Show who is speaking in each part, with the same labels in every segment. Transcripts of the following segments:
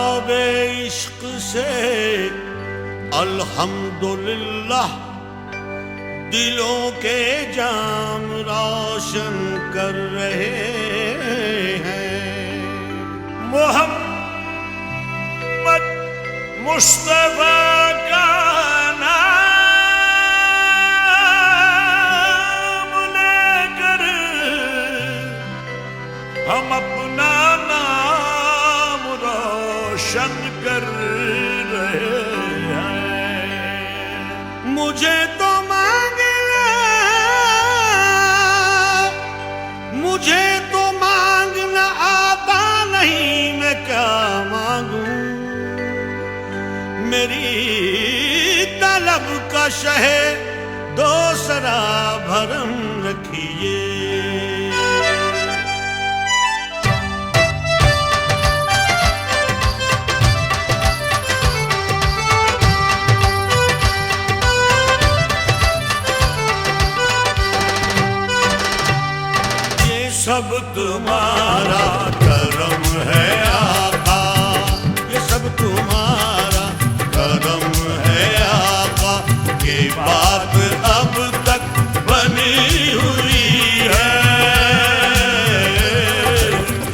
Speaker 1: शराबे इश्क से अल्हम्दुलिल्लाह दिलों के जाम रोशन कर रहे हैं। मोहम्मद मुस्तफा का नाम लेकर हम अपना नाम रोशन कर रहे हैं। मुझे तो मांगना आता नहीं, मैं क्या मांगूं। मेरी तलब का शहे दूसरा भरम रखिए। सब तुम्हारा करम है आका, ये सब तुम्हारा करम है आका, ये बात अब तक बनी हुई है।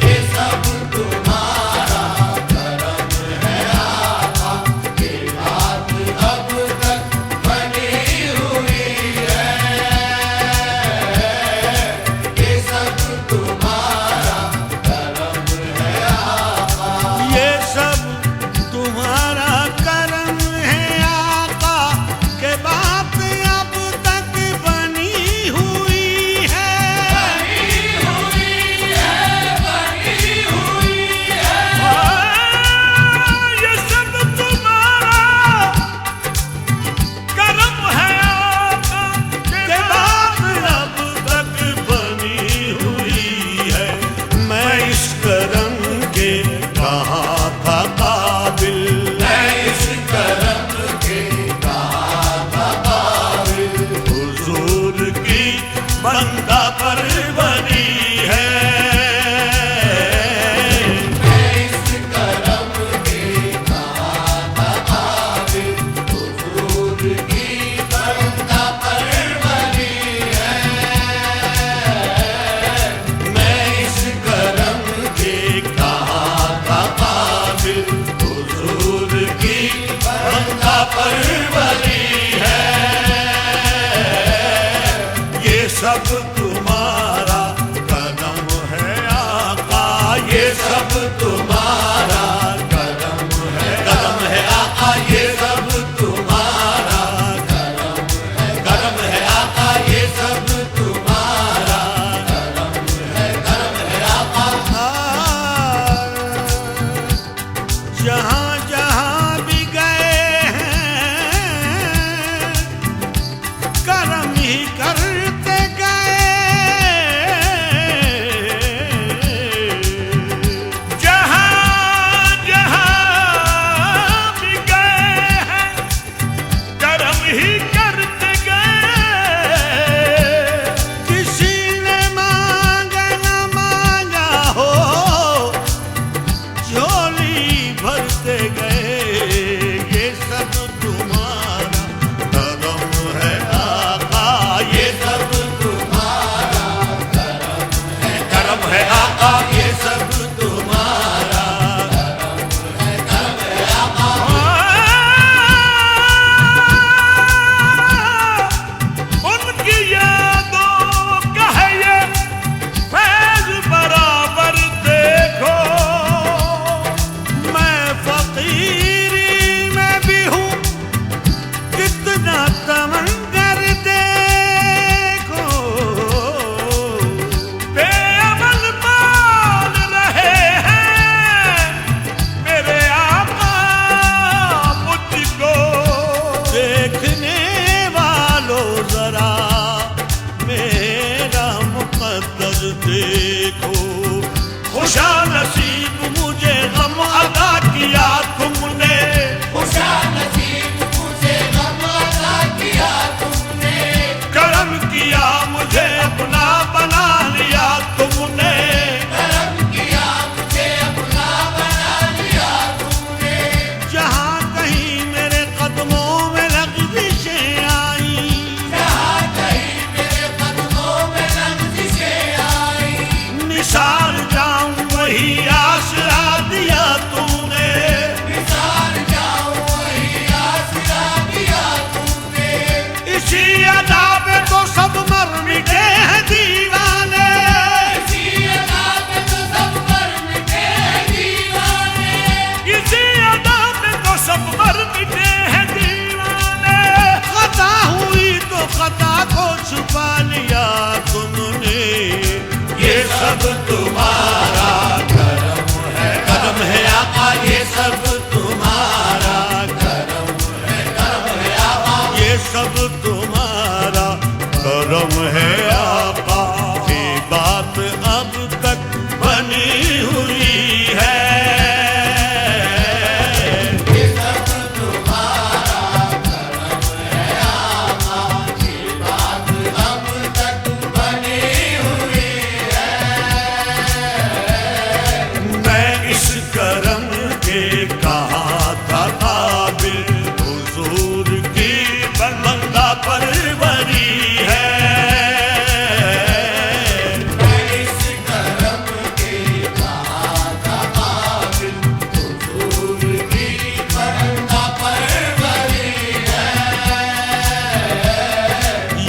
Speaker 1: ये सब तुम्हारा करम है आका, ये बात अब तक बनी हुई है। ये सब तुम्हारा करम है आका, ये सब तुम्हारा करम है आका, के बात अब तक बनी हुई है। बनी हुई है। ये सब तुम्हारा करम है आका, के बात अब तक बनी हुई है। मैं इस करम के कहाँ था काबिल, मैं इस करम के कहाँ था काबिल, हुजूर की बंदा पर बनी है। मैं इस करम के कहाँ था काबिल, हुजूर की बंदा पर बनी है। मैं इस करम के कहाँ था काबिल, हुजूर की बंदा पर बनी है। ये सब तुम्हारा करम है आका, ये सब तुम्हारा करम है आका, ये सब तुम्हारा करम है आका, ये सब तुम्हारा करम है आका। जहाँ जहाँ भी गए हैं करम ही करते गए। जहाँ जहाँ भी गए हैं करम ही करते गए। किसी ने मांगा न मांगा हो, झोली भरते खता को छुपा लिया तुमने। ये सब तुम्हारा करम है आका, ये सब तुम्हारा करम है आका, ये सब तुम्हारा करम है आका। ये बात अब तक बनी हुई है। ये सब तुम्हारा करम है आका, ये बात अब तक बनी हुई है। मैं इस करम के कहा था काबिल, हुजूर की बंदा परवरी है। मैं इस करम के कहा था काबिल, हुजूर की बंदा परवरी है।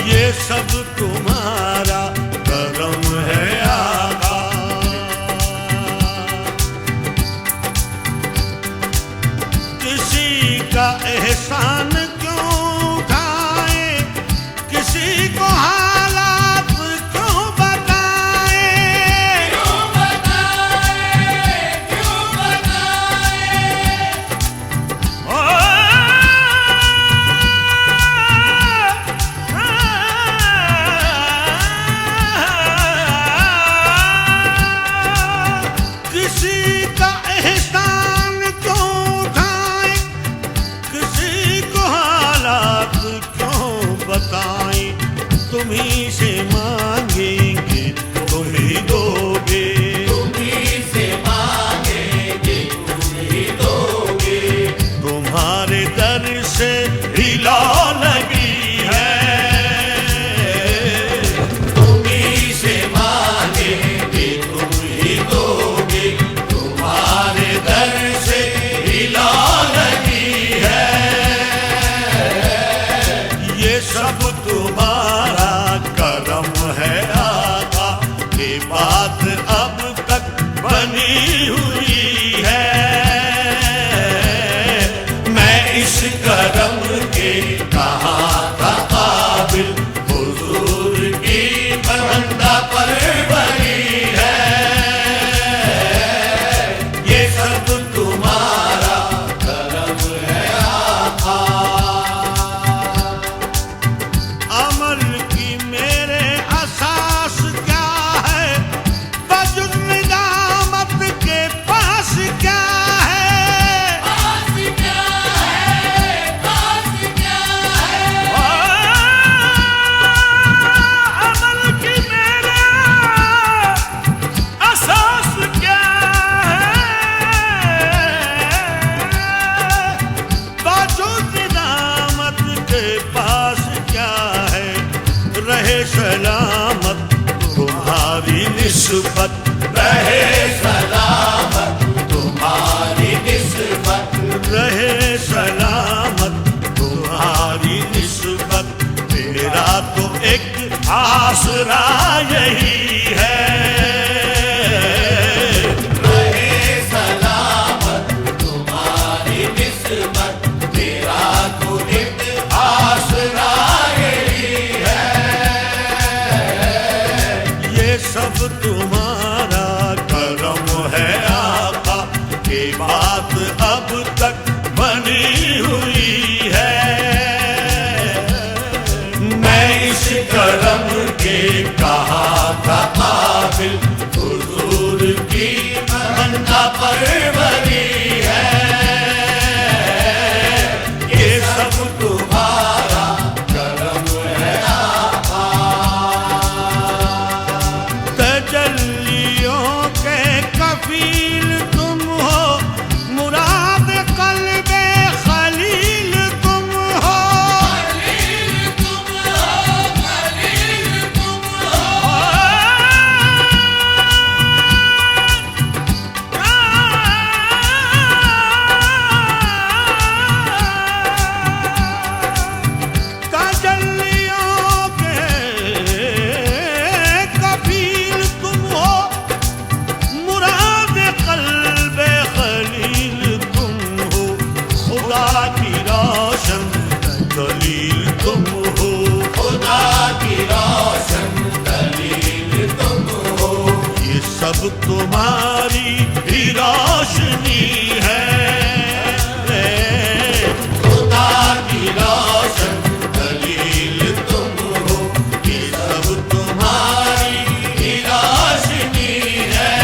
Speaker 1: ये सब तुम्हारा करम है आका। किसी का एहसान क्यों उठाए, किसी को हालात क्यों बताए, क्यों बताए, क्यों बताए। किसी का एहसान क्यों उठाए, किसी को हालात क्यों बताएं। तुम्ही से मांगेंगे तुम ही दोगे, तुम्ही से मांगेंगे तुम ही दोगे। तुम्हारे दर से हिला लगी है। तुम्ही से मांगेंगे तुम ही दोगे, तुम्हारे दर से हिला लगी है। ये सब तुम्हारा करम है आका, ये बात अब तक बनी हुई है। मैं इस करम के कहा था काबिल, हुजूर की बंदा परवरी है। ये सब तुम्हारा करम है आका। अमल की मेरे असास क्या है, वजुद निजामत के पास क्या है, पास क्या है, पास क्या है। अमल की मेरे असास क्या है, वजुद निजामत के पास क्या है। रहे सलामत तुम्हारी निस्बत, रहे सलामत तुम्हारी निस्बत, रहे सलामत तुम्हारी निस्बत। मेरा तो एक आसरा यही है। रहे सलामत तुम्हारी निस्बत, मेरा तो एक आसरा यही है। ये सब तुम्हारा करम है आका, ये बात अब तक बनी हुई है। मैं इस करम के कहा था काबिल, हुजूर की बंदा परवरी है। ये सब तुम्हारा करम है आका। तजल्लियों के कफील तुम हो, मुराद तुम्हारी ही रोशनी है। खुदा की रोशन दलील तुम हो, ये सब तुम्हारी ही रोशनी है।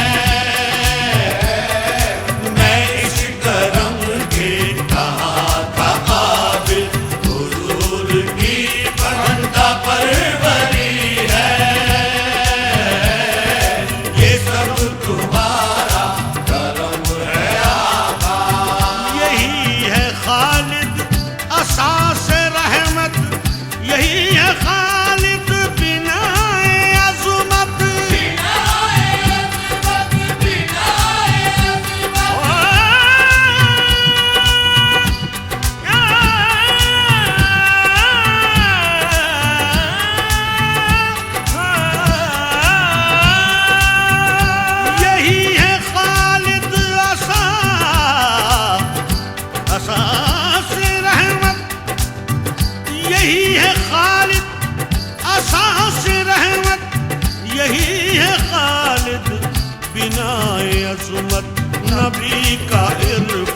Speaker 1: मैं इस करम के कहाँ था काबिल, हुजूर की बंदा परवरी है। ये सब तुम्हारा करम है आका। यही है खालिद असास रहमत, यही है खालिद बिनाए अज़मत। यही है खालिद असास रहमत, यही है खालिद असास रहमत, यही है खालिद बिनाए अज़मत। नबी का इर्फान